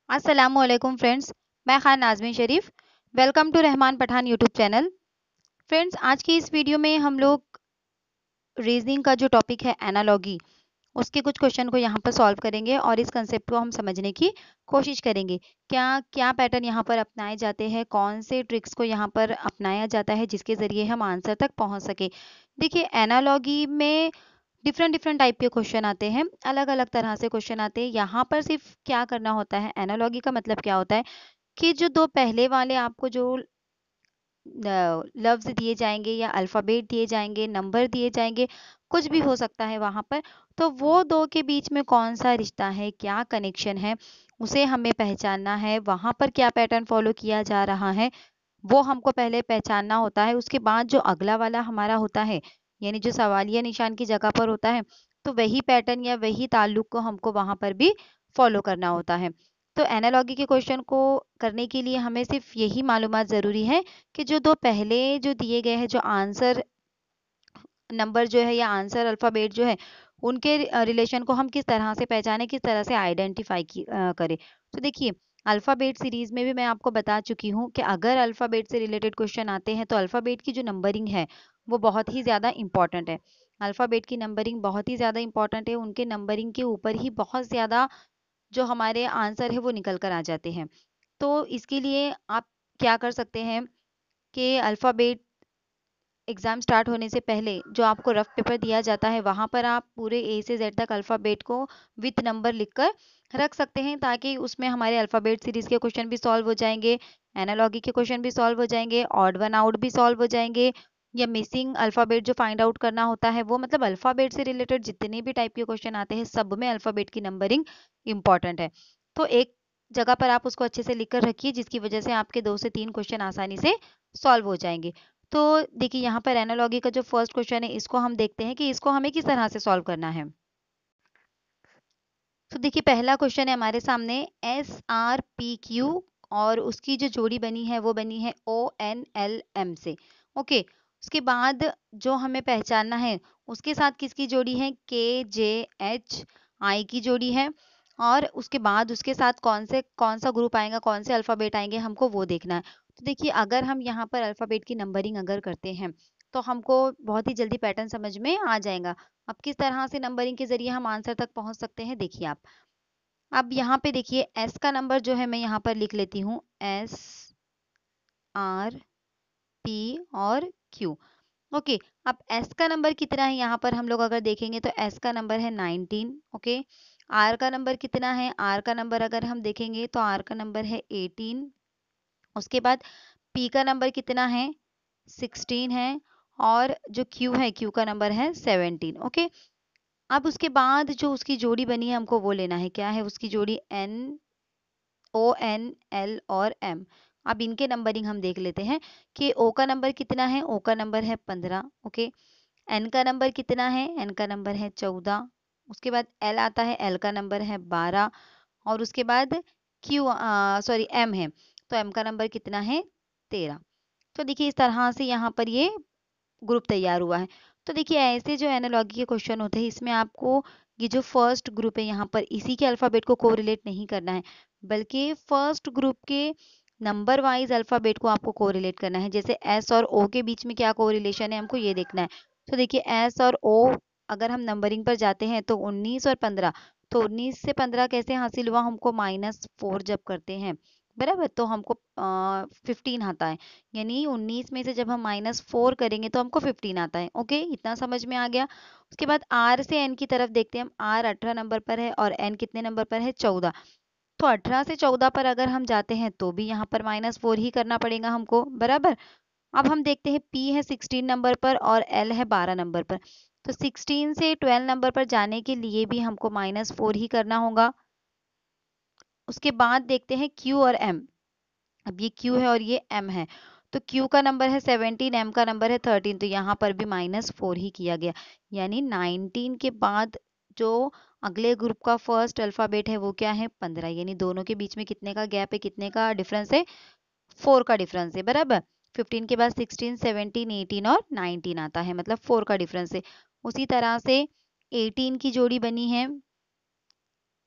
अस्सलामुअलैकुम फ्रेंड्स। मैं Khan Nazmeen Sharif. Welcome to Rahman Pathan YouTube channel. Friends, आज की इस वीडियो में हम लोग रीजनिंग का जो टॉपिक है एनालॉगी, उसके कुछ क्वेश्चन को यहाँ पर सॉल्व करेंगे और इस कंसेप्ट को हम समझने की कोशिश करेंगे। क्या क्या पैटर्न यहाँ पर अपनाए जाते हैं, कौन से ट्रिक्स को यहाँ पर अपनाया जाता है जिसके ज़रिए हम आंसर तक पहुँच सके। देखिए, एनालॉगी में डिफरेंट डिफरेंट टाइप के क्वेश्चन आते हैं, अलग अलग तरह से क्वेश्चन आते हैं। यहाँ पर सिर्फ क्या करना होता है, एनालॉगी का मतलब क्या होता है कि जो दो पहले वाले आपको जो लफ्ज दिए जाएंगे या अल्फ़ाबेट दिए जाएंगे, नंबर दिए जाएंगे, कुछ भी हो सकता है वहाँ पर, तो वो दो के बीच में कौन सा रिश्ता है, क्या कनेक्शन है, उसे हमें पहचानना है। वहाँ पर क्या पैटर्न फॉलो किया जा रहा है वो हमको पहले पहचानना होता है। उसके बाद जो अगला वाला हमारा होता है, यानी जो सवालिया निशान की जगह पर होता है, तो वही पैटर्न या वही ताल्लुक को हमको वहां पर भी फॉलो करना होता है। तो एनालॉगी के क्वेश्चन को करने के लिए हमें सिर्फ यही मालूमात ज़रूरी है कि जो दो पहले जो दिए गए हैं, जो आंसर नंबर जो है या आंसर अल्फ़ाबेट जो है, उनके रिलेशन को हम किस तरह से पहचानें, किस तरह से आइडेंटिफ़ाई करें। तो देखिए, अल्फ़ाबेट सीरीज़ में भी मैं आपको बता चुकी हूँ कि अगर अल्फ़ाबेट से रिलेटेड क्वेश्चन आते हैं, तो अल्फ़ाबेट की जो नंबरिंग है, वो बहुत ही ज़्यादा इम्पोर्टेंट है। अल्फ़ाबेट की नंबरिंग बहुत ही ज़्यादा इम्पोर्टेंट है, उनके नंबरिंग के ऊपर ही बहुत ज़्यादा जो हमारे आंसर है, वो निकल कर आ जाते हैं। तो इसके लिए आप क्या कर सकते हैं कि अल्फ़ाबेट एग्ज़ाम स्टार्ट होने से पहले जो आपको रफ पेपर दिया जाता है, वहाँ पर आप पूरे ए से जेड तक अल्फ़ाबेट को विथ नंबर लिखकर रख सकते हैं, ताकि उसमें हमारे अल्फ़ाबेट सीरीज़ के क्वेश्चन भी सॉल्व हो जाएंगे, एनालॉगी के क्वेश्चन भी सॉल्व हो जाएंगे, ऑड वन आउट भी सॉल्व हो जाएंगे, या मिसिंग अल्फ़ाबेट जो फाइंड आउट करना होता है वो, मतलब अल्फ़ाबेट से रिलेटेड जितने भी टाइप के क्वेश्चन आते हैं, सब में अल्फ़ाबेट की नंबरिंग इंपॉर्टेंट है। तो एक जगह पर आप उसको अच्छे से लिख कर रखिए, जिसकी वजह से आपके 2 से 3 क्वेश्चन आसानी से सॉल्व हो जाएंगे। तो देखिए, यहाँ पर एनालॉगी का जो फर्स्ट क्वेश्चन है, इसको हम देखते हैं कि इसको हमें किस तरह से सॉल्व करना है। तो देखिए, पहला क्वेश्चन है हमारे सामने, SRPQ, और उसकी जो जोड़ी बनी है वो बनी है ONLM से। ओके, उसके बाद जो हमें पहचानना है, उसके साथ किसकी जोड़ी है, KJHI की जोड़ी है। और उसके बाद उसके साथ कौन सा ग्रुप आएगा, कौन से अल्फ़ाबेट आएंगे, हमको वो देखना है। तो देखिए, अगर हम यहाँ पर अल्फ़ाबेट की नंबरिंग अगर करते हैं, तो हमको बहुत ही जल्दी पैटर्न समझ में आ जाएगा। अब किस तरह से नंबरिंग के ज़रिए हम आंसर तक पहुँच सकते हैं, देखिए आप। अब यहाँ पे देखिए, एस का नंबर जो है मैं यहाँ पर लिख लेती हूँ, SRP और Q। ओके, अब एस का नंबर कितना है, यहाँ पर हम लोग अगर देखेंगे तो एस का नंबर है 19। ओके, आर का नंबर कितना है, आर का नंबर अगर हम देखेंगे तो आर का नंबर है 18। उसके बाद पी का नंबर कितना है, 16 है। और जो क्यू है, क्यू का नंबर है 17। ओके, अब उसके बाद जो उसकी जोड़ी बनी है, हमको वो लेना है। क्या है उसकी जोड़ी, ONL और M। अब इनके नंबरिंग हम देख लेते हैं कि O का नंबर कितना है, O का नंबर है 15। ओके, N का नंबर कितना है, N का नंबर है 14। उसके बाद L आता है, L का नंबर है 12। और उसके बाद M है, तो M का नंबर कितना है, 13। तो देखिए, इस तरह से यहाँ पर ये ग्रुप तैयार हुआ है। तो देखिए, ऐसे जो एनालॉजी के क्वेश्चन होते हैं, इसमें आपको ये जो फर्स्ट ग्रुप है, यहाँ पर इसी के अल्फ़ाबेट को कोरिलेट नहीं करना है, बल्कि फर्स्ट ग्रुप के नंबर वाइज अल्फ़ाबेट को आपको कोरिलेट करना है। जैसे एस और ओ के बीच में क्या कोरिलेशन है, हमको ये देखना है। तो देखिए, एस और ओ अगर हम नंबरिंग पर जाते हैं तो 19 और 15, तो 19 से 15 कैसे हासिल हुआ, हमको -4 जब करते हैं, बराबर, तो हमको 15 आता है। यानी 19 में से जब हम -4 करेंगे तो हमको 15 आता है। ओके, इतना समझ में आ गया। उसके बाद आर से एन की तरफ देखते हैं हम। आर 18 नंबर पर है और एन कितने नंबर पर है, 14। तो 18 से 14 पर अगर हम जाते हैं तो भी यहाँ पर -4 ही करना पड़ेगा हमको, बराबर। अब हम देखते हैं, पी है 16 नंबर पर और एल है 12 नंबर पर। तो 16 से 12 नंबर पर जाने के लिए भी हमको -4 ही करना होगा। उसके बाद देखते हैं क्यू और एम। अब ये Q है और ये M है, तो Q का नंबर है 17, M का नंबर है 13, तो यहाँ पर भी -4 ही किया गया। यानी 19 के बाद जो अगले ग्रुप का फर्स्ट अल्फ़ाबेट है वो क्या है, 15। यानी दोनों के बीच में कितने का गैप है, कितने का डिफरेंस है, 4 का डिफरेंस है, बराबर। 15 के बाद 16, 17, 18 और 19 आता है, मतलब 4 का डिफरेंस है। उसी तरह से 18 की जोड़ी बनी है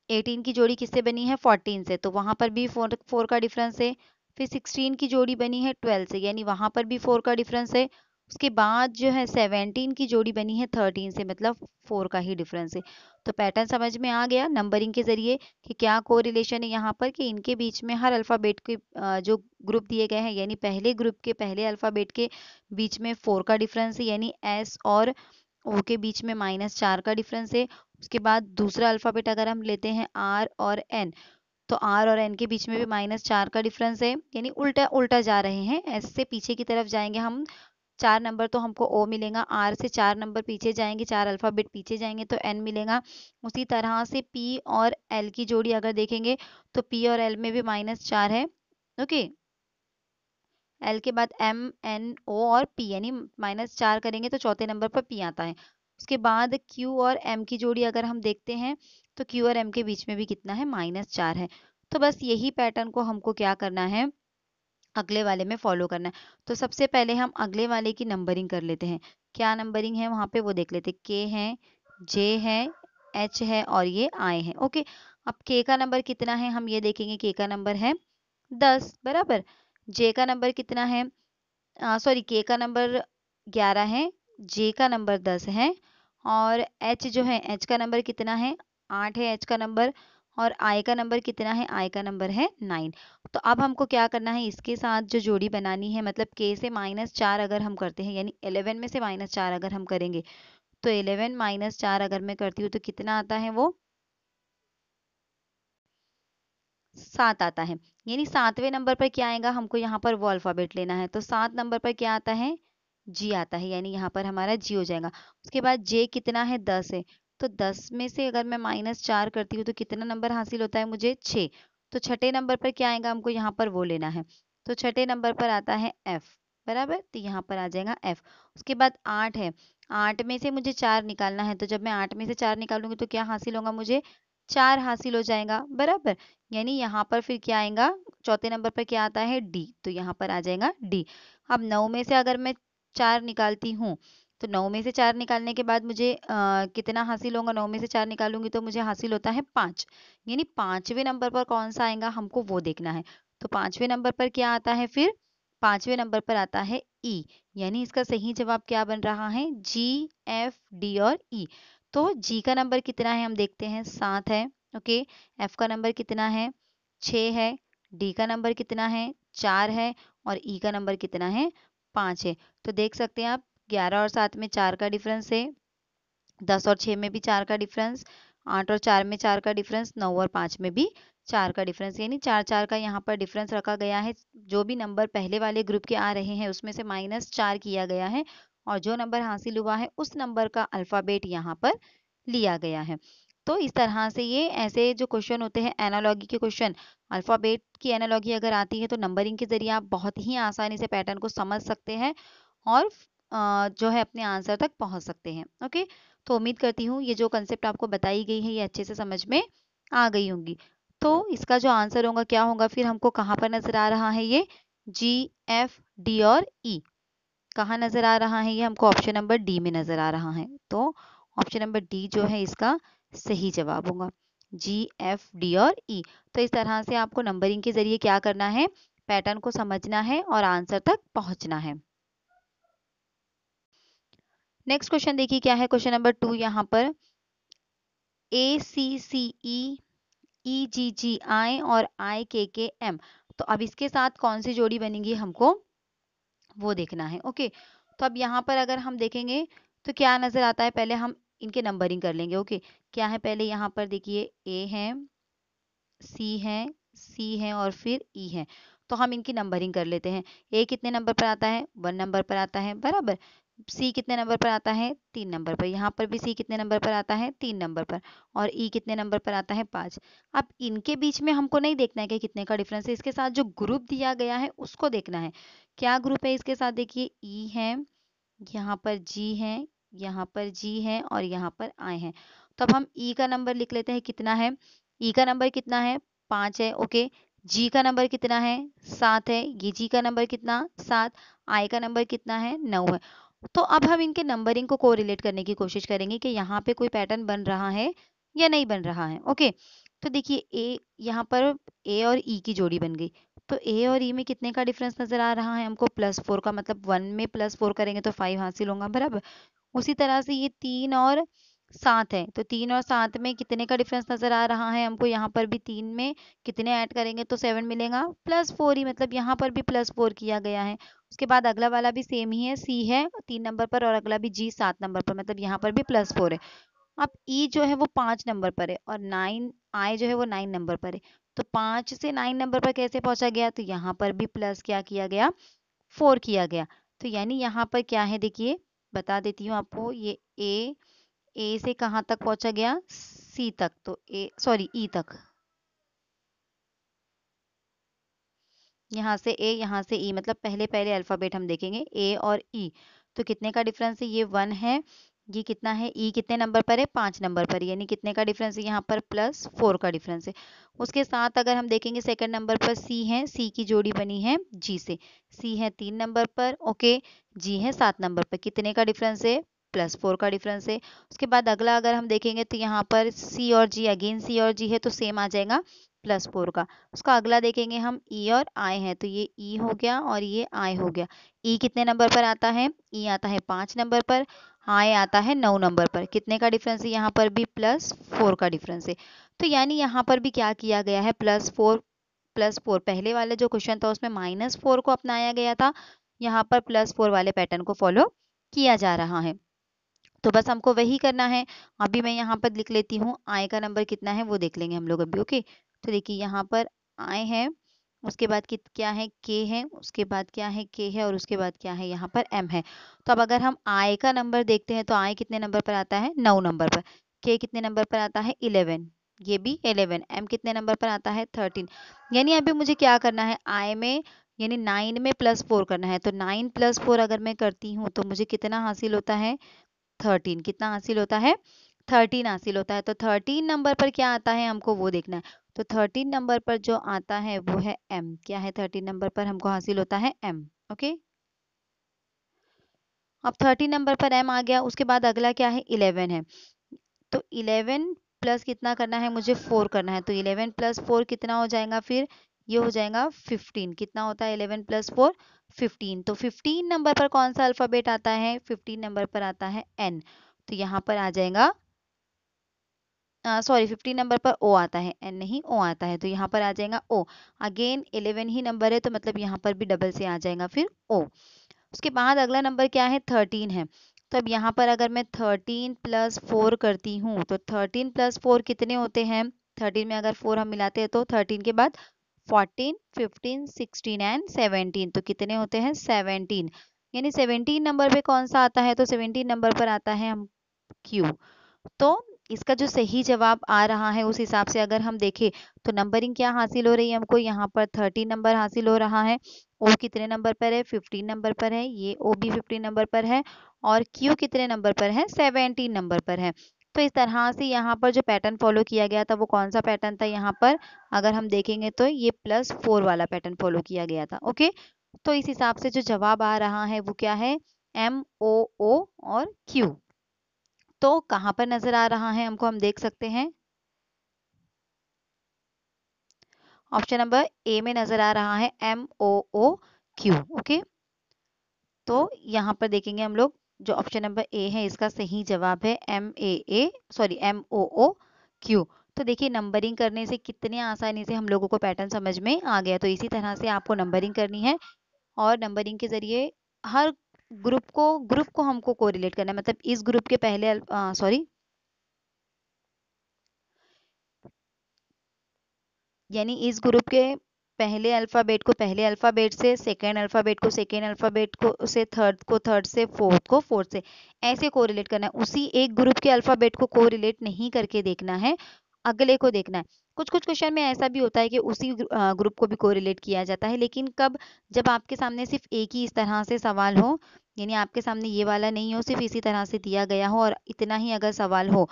18 की जोड़ी किससे बनी है 14 से, तो वहां पर भी 4 का डिफरेंस है। फिर 16 की जोड़ी बनी है 12 से, यानी वहां पर भी 4 का डिफरेंस है। उसके बाद जो है 17 की जोड़ी बनी है 13 से, मतलब 4 का ही डिफरेंस है। तो पैटर्न समझ में आ गया नंबरिंग के जरिए कि क्या कोरिलेशन है यहाँ पर, कि इनके बीच में हर अल्फ़ाबेट के जो ग्रुप दिए गए हैं, यानी पहले ग्रुप के पहले अल्फ़ाबेट के बीच में 4 का डिफरेंस है, यानी एस और ओ के बीच में -4 का डिफरेंस है। उसके बाद दूसरा अल्फ़ाबेट अगर हम लेते हैं आर और एन, तो आर और एन के बीच में भी -4 का डिफरेंस है, यानी उल्टा उल्टा जा रहे हैं। एस से पीछे की तरफ जाएंगे हम, 4 नंबर तो हमको ओ मिलेगा, आर से 4 नंबर पीछे जाएंगे, 4 अल्फ़ाबेट पीछे जाएंगे तो एन मिलेगा। उसी तरह से पी और एल की जोड़ी अगर देखेंगे तो पी और एल में भी -4 है। ओके, एल के बाद एम एन ओ और पी, यानी -4 करेंगे तो चौथे नंबर पर पी आता है। उसके बाद क्यू और एम की जोड़ी अगर हम देखते हैं तो क्यू और एम के बीच में भी कितना है -4 है। तो बस यही पैटर्न को हमको क्या करना है, अगले वाले में फॉलो करना है। तो सबसे पहले हम अगले वाले की नंबरिंग कर लेते हैं। क्या नंबरिंग है वहां पे वो देख लेते हैं। के है, जे है, एच है और ये आई है। ओके, अब के का नंबर कितना है हम ये देखेंगे। के का नंबर है 10 बराबर। जे का नंबर कितना है, सॉरी के का नंबर 11 है, जे का नंबर 10 है और एच जो है, एच का नंबर कितना है 8 है एच का नंबर, और आई का नंबर कितना है, आई का नंबर है 9। तो अब हमको क्या करना है, इसके साथ जो जोड़ी बनानी है, मतलब के से -4 अगर हम करते हैं, यानी 11 में से -4 अगर हम करेंगे, तो 11 -4 अगर मैं करती हूँ तो कितना आता है वो 7 आता है। यानी 7वें नंबर पर क्या आएगा, हमको यहाँ पर वो अल्फ़ाबेट लेना है। तो 7 नंबर पर क्या आता है, जी आता है, यानी यहाँ पर हमारा जी हो जाएगा। उसके बाद जे कितना है 10 है, तो 10 में से अगर मैं -4 करती हूँ तो कितना नंबर हासिल होता है मुझे 6। तो छठे नंबर पर क्या आएगा, हमको यहाँ पर वो लेना है। तो छठे नंबर पर आता है एफ बराबर, तो यहाँ पर आ जाएगा एफ। उसके बाद 8 है, 8 में से मुझे 4 निकालना है, तो जब मैं 8 में से 4 निकालूंगी तो क्या हासिल होगा मुझे 4 हासिल हो जाएगा बराबर। यानी यहाँ पर फिर क्या आएगा, चौथे नंबर पर क्या आता है डी, तो यहाँ पर आ जाएगा डी। अब 9 में से अगर मैं 4 निकालती हूँ, तो 9 में से 4 निकालने के बाद मुझे कितना हासिल होगा, 9 में से 4 निकालूंगी तो मुझे हासिल होता है 5। यानी 5वें नंबर पर कौन सा आएगा हमको वो देखना है। तो 5वें नंबर पर क्या आता है फिर, 5वें नंबर पर आता है ई, यानी इसका सही जवाब क्या बन रहा है, जी, एफ, डी और ई। तो जी का नंबर कितना है हम देखते हैं 7 है। ओके, एफ का नंबर कितना है 6 है, डी का नंबर कितना है 4 है और ई का नंबर कितना है 5 है। तो देख सकते हैं आप 11 और 7 में 4 का डिफरेंस है, 10 और 6 में भी 4 का डिफरेंस, 8 और 4 में 4 का डिफरेंस, 9 और 5 में भी 4 का डिफरेंस, यानी 4 का यहाँ पर डिफरेंस रखा गया है। जो भी नंबर पहले वाले ग्रुप के आ रहे हैं उसमें से -4 किया गया है और जो नंबर हासिल हुआ है उस नंबर का अल्फ़ाबेट यहाँ पर लिया गया है। तो इस तरह से ये ऐसे जो क्वेश्चन होते हैं एनालॉजी के क्वेश्चन, अल्फ़ाबेट की एनालॉजी अगर आती है तो नंबरिंग के ज़रिए आप बहुत ही आसानी से पैटर्न को समझ सकते हैं और जो है अपने आंसर तक पहुँच सकते हैं। ओके, तो उम्मीद करती हूँ ये जो कंसेप्ट आपको बताई गई है ये अच्छे से समझ में आ गई होंगी। तो इसका जो आंसर होगा क्या होगा, फिर हमको कहाँ पर नज़र आ रहा है ये, जी, एफ, डी और ई कहाँ नज़र आ रहा है, ये हमको ऑप्शन नंबर डी में नज़र आ रहा है। तो ऑप्शन नंबर डी जो है इसका सही जवाब होगा, जी, एफ, डी और ई। तो इस तरह से आपको नंबरिंग के ज़रिए क्या करना है, पैटर्न को समझना है और आंसर तक पहुँचना है। नेक्स्ट क्वेश्चन देखिए क्या है, क्वेश्चन नंबर 2 यहाँ पर, ए सी सी ई, ई जी जी आई और आई के एम। तो अब इसके साथ कौन सी जोड़ी बनेगी हमको वो देखना है। ओके, तो अब यहाँ पर अगर हम देखेंगे तो क्या नज़र आता है, पहले हम इनके नंबरिंग कर लेंगे। ओके, क्या है पहले यहाँ पर देखिए, ए है, सी है और फिर ई है। तो हम इनकी नंबरिंग कर लेते हैं। ए कितने नंबर पर आता है, 1 नंबर पर आता है बराबर। सी कितने नंबर पर आता है, 3 नंबर पर। यहाँ पर भी सी कितने नंबर पर आता है, 3 नंबर पर। और ई कितने नंबर पर आता है, 5। अब इनके बीच में हमको नहीं देखना है कि कितने का डिफरेंस है, इसके साथ जो ग्रुप दिया गया है उसको देखना है। क्या ग्रुप है इसके साथ, देखिए ई है, यहाँ पर जी है, यहाँ पर जी है और यहाँ पर आई है। तो अब हम ई का नंबर लिख लेते हैं, कितना है, ई का नंबर कितना है 5 है। ओके, जी का नंबर कितना है 7 है, ये जी का नंबर कितना 7, आई का नंबर कितना है 9 है। तो अब हम इनके नंबरिंग को कोरिलेट करने की कोशिश करेंगे कि यहाँ पे कोई पैटर्न बन रहा है या नहीं बन रहा है। ओके, तो देखिए ए यहाँ पर ए और ई की जोड़ी बन गई। तो ए और ई में कितने का डिफरेंस नजर आ रहा है हमको? +4 का, मतलब 1 में +4 करेंगे तो 5 हासिल होगा, बराबर। उसी तरह से ये 3 और 7 है, तो 3 और 7 में कितने का डिफरेंस नजर आ रहा है हमको? यहाँ पर भी 3 में कितने ऐड करेंगे तो 7 मिलेगा? +4 ही, मतलब यहाँ पर भी +4 किया गया है। उसके बाद अगला वाला भी सेम ही है, सी है 3 नंबर पर और अगला भी जी 7 नंबर पर, मतलब यहाँ पर भी +4 है। अब ई जो है वो 5 नंबर पर है और 9 आई जो है वो 9 नंबर पर है। तो 5 से 9 नंबर पर कैसे पहुंचा गया? तो यहाँ पर भी प्लस क्या किया गया? 4 किया गया। तो यानी यहाँ पर क्या है, देखिए बता देती हूँ आपको। ये ए से कहाँ तक पहुंचा गया? सी तक। तो ए सॉरी ई तक, यहाँ से ए यहाँ से ई, मतलब पहले पहले अल्फाबेट हम देखेंगे ए और ई। तो कितने का डिफरेंस है? ये 1 है। ये कितना है? ई कितने नंबर पर है? 5 नंबर पर, यानी कितने का डिफरेंस है यहाँ पर? +4 का डिफरेंस है। उसके साथ अगर हम देखेंगे सेकंड नंबर पर सी है, सी की जोड़ी बनी है जी से। सी है 3 नंबर पर, ओके। जी है 7 नंबर पर, कितने का डिफरेंस है? +4 का डिफरेंस है। उसके बाद अगला अगर हम देखेंगे तो यहाँ पर सी और जी, अगेन सी और जी है तो सेम आ जाएगा +4 का। उसका अगला देखेंगे हम ई और आई है, तो ये ई हो गया और ये आई हो गया। ई कितने नंबर पर आता है? ई आता है 5 नंबर पर, आई आता है 9 नंबर पर। कितने का डिफरेंस है? यहाँ पर भी +4 का डिफरेंस है। तो यानी यहाँ पर भी क्या किया गया है? +4 पहले वाले जो क्वेश्चन था उसमें -4 को अपनाया गया था, यहाँ पर +4 वाले पैटर्न को फॉलो किया जा रहा है। तो बस हमको वही करना है। अभी मैं यहाँ पर लिख लेती हूँ, आई का नंबर कितना है वो देख लेंगे हम लोग अभी, ओके। तो देखिए यहाँ पर आई है, उसके बाद क्या है? के है, उसके बाद क्या है? के है, और उसके बाद क्या है? यहाँ पर एम है। तो अब अगर हम आई का नंबर देखते हैं तो आई कितने नंबर पर आता है? 9 नंबर पर। के कितने नंबर पर आता है? 11। ये भी 11। एम कितने नंबर पर आता है? 13। यानी अभी मुझे क्या करना है? आई में यानी 9 में +4 करना है। तो 9 + 4 अगर मैं करती हूँ तो मुझे कितना हासिल होता है? 13। कितना हासिल होता है? 13 हासिल होता है। तो 13 नंबर पर क्या आता है हमको वो देखना है। तो 13 नंबर पर जो आता है वो है एम। क्या है? 13 नंबर पर हमको हासिल होता है एम, ओके। अब 13 नंबर पर एम आ गया। उसके बाद अगला क्या है? 11 है। तो 11 प्लस कितना करना है? मुझे 4 करना है। तो 11 + 4 कितना हो जाएगा फिर? ये हो जाएगा 15। कितना होता है 11 + 4? 15। तो 15 नंबर पर कौन सा अल्फाबेट आता है? 15 नंबर पर आता है एन। तो यहाँ पर आ जाएगा, सॉरी 15 नंबर पर ओ आता है, एन नहीं ओ आता है। तो यहाँ पर आ जाएगा ओ। अगेन 11 ही नंबर है तो मतलब यहाँ पर भी डबल से आ जाएगा फिर ओ। उसके बाद अगला नंबर क्या है? 13 है। तो अब यहाँ पर अगर मैं 13 + 4 करती हूँ तो 13 + 4 कितने होते हैं? 13 में अगर 4 हम मिलाते हैं तो 13 के बाद 14, 15, 16 एंड 17, तो कितने होते हैं? 17। यानी 17 नंबर पे कौन सा आता है? तो 17 नंबर पर आता है हम क्यू। तो इसका जो सही जवाब आ रहा है उस हिसाब से अगर हम देखें तो नंबरिंग क्या हासिल हो रही है हमको? यहाँ पर 13 नंबर हासिल हो रहा है। ओ कितने नंबर पर है? 15 नंबर पर है। ये ओ भी 15 नंबर पर है। और क्यू कितने नंबर पर है? 17 नंबर पर है। तो इस तरह से यहाँ पर जो पैटर्न फॉलो किया गया था वो कौन सा पैटर्न था? यहाँ पर अगर हम देखेंगे तो ये +4 वाला पैटर्न फॉलो किया गया था, ओके। तो इस हिसाब से जो जवाब आ रहा है वो क्या है? MOO और क्यू। तो कहाँ पर नजर आ रहा है हमको? हम देख सकते हैं ऑप्शन नंबर ए में नजर आ रहा है MOO क्यू, ओके। तो यहाँ पर देखेंगे हम लोग, जो ऑप्शन नंबर ए है इसका सही जवाब है MOO क्यू। तो देखिए नंबरिंग करने से कितने आसानी से हम लोगों को पैटर्न समझ में आ गया। तो इसी तरह से आपको नंबरिंग करनी है और नंबरिंग के जरिए हर ग्रुप को हमको कोरिलेट करना है। मतलब इस ग्रुप के पहले सॉरी, यानी इस ग्रुप के पहले अल्फाबेट को पहले अल्फाबेट से, सेकेंड अल्फाबेट को सेकेंड अल्फाबेट को से, थर्ड को थर्ड से, फोर्थ को फोर्थ से, ऐसे कोरिलेट करना है। उसी एक ग्रुप के अल्फाबेट को कोरिलेट नहीं करके देखना है, अगले को देखना है। कुछ कुछ क्वेश्चन में ऐसा भी होता है कि उसी ग्रुप को भी कोरिलेट किया जाता है, लेकिन कब? जब आपके सामने सिर्फ एक ही इस तरह से सवाल हो, यानी आपके सामने ये वाला नहीं हो, सिर्फ इसी तरह से दिया गया हो और इतना ही अगर सवाल हो,